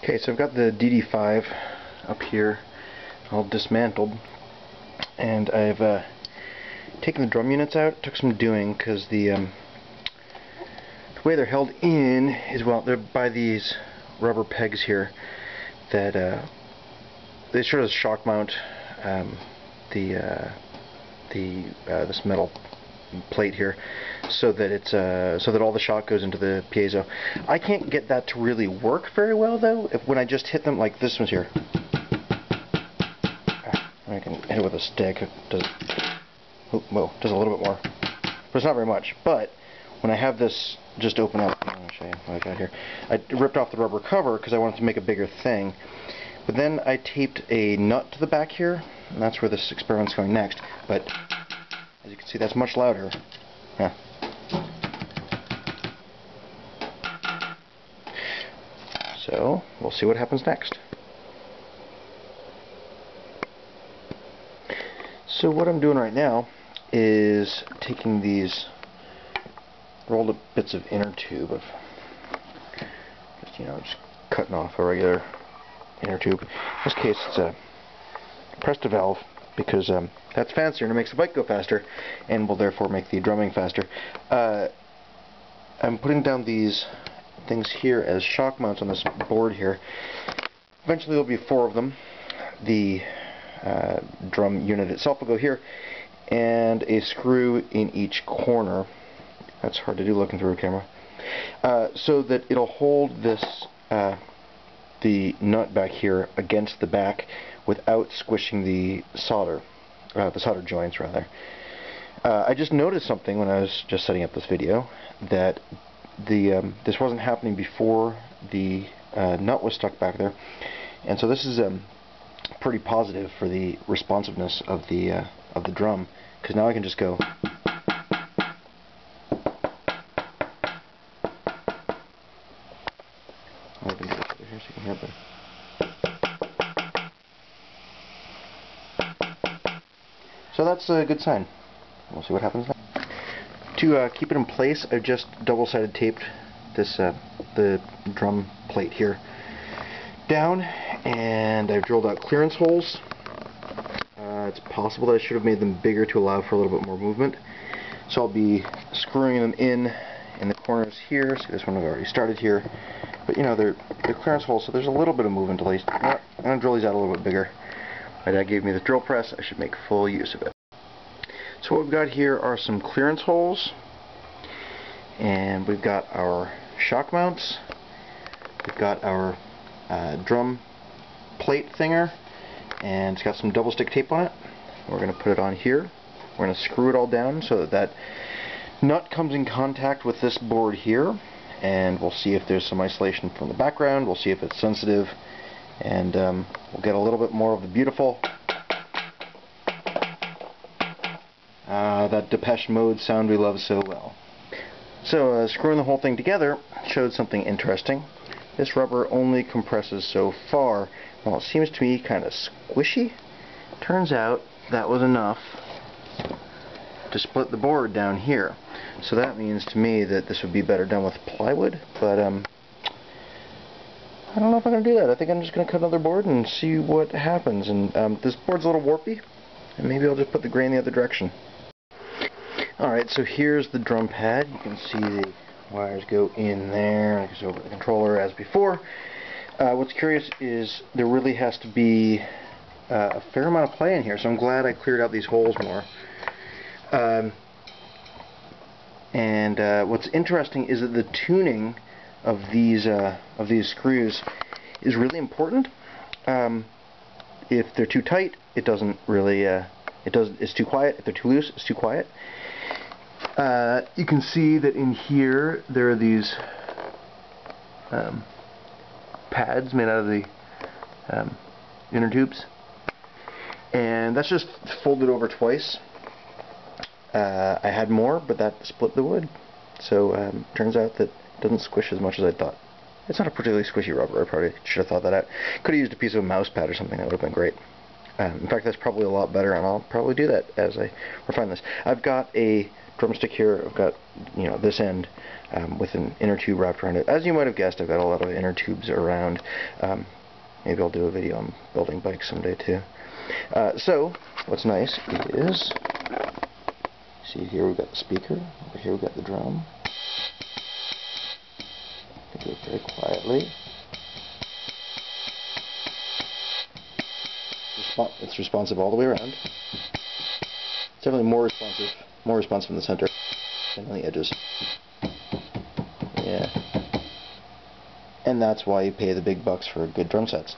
Okay, so I've got the DD-5 up here all dismantled, and I've taken the drum units out. It took some doing because the way they're held in is, well, they're by these rubber pegs here that they sort of shock mount this metal plate here, so that it's so that all the shock goes into the piezo. I can't get that to really work very well though. When I just hit them, like this one's here, I can hit it with a stick. It does, does a little bit more, but it's not very much. But when I have this just open up, I'm going to show you what I got here. I ripped off the rubber cover because I wanted to make a bigger thing. But then I taped a nut to the back here, and that's where this experiment's going next. But as you can see, that's much louder. Yeah. So we'll see what happens next. So what I'm doing right now is taking these rolled up bits of inner tube of just cutting off a regular inner tube. In this case, it's pressed a valve because that's fancier and it makes the bike go faster, and will therefore make the drumming faster. I'm putting down these things here as shock mounts on this board here. Eventually there'll be 4 of them. The drum unit itself will go here, and a screw in each corner. That's hard to do looking through a camera. So that it'll hold this the nut back here against the back without squishing the solder joints rather. I just noticed something when I was just setting up this video, that this wasn't happening before the nut was stuck back there, and so this is pretty positive for the responsiveness of the drum, because now I can just go. So that's a good sign. We'll see what happens now. To keep it in place, I've just double-sided taped this the drum plate here down, and I've drilled out clearance holes. It's possible that I should have made them bigger to allow for a little bit more movement. So I'll be screwing them in the corners here. See, this one I've already started here, but they're clearance holes, so there's a little bit of movement at least. I'm going to drill these out a little bit bigger. My dad gave me the drill press. I should make full use of it. So what we've got here are some clearance holes, and we've got our shock mounts. We've got our drum plate thinger, and it's got some double stick tape on it. We're going to put it on here. We're going to screw it all down so that nut comes in contact with this board here, and we'll see if there's some isolation from the background. We'll see if it's sensitive, and we'll get a little bit more of the beautiful that Depeche Mode sound we love so well. So screwing the whole thing together showed something interesting. This rubber only compresses so far. Well, it seems to me kind of squishy. Turns out that was enough to split the board down here. So that means to me that this would be better done with plywood, but I don't know if I'm going to do that. I think I'm just going to cut another board and see what happens. And this board's a little warpy, and maybe I'll just put the grain the other direction. Alright, so here's the drum pad. You can see the wires go in there, like so over the controller as before. What's curious is there really has to be a fair amount of play in here, so I'm glad I cleared out these holes more. What's interesting is that the tuning of these screws is really important. If they're too tight, it doesn't really. It's too quiet. If they're too loose, it's too quiet. You can see that in here there are these pads made out of the inner tubes, and that's just folded over twice. I had more, but that split the wood, so turns out that it doesn't squish as much as I thought. It's not a particularly squishy rubber. I probably should have thought that out. Could have used a piece of a mouse pad or something. That would have been great. In fact, that's probably a lot better, and I'll probably do that as I refine this. I've got a drumstick here, I've got, you know, this end with an inner tube wrapped around it. As you might have guessed, I've got a lot of inner tubes around. Maybe I'll do a video on building bikes someday too. So, what's nice is, see here we've got the speaker, over here we've got the drum. Do it very quietly. It's responsive all the way around. It's definitely more responsive in the center than on the edges. Yeah. And that's why you pay the big bucks for good drum sets.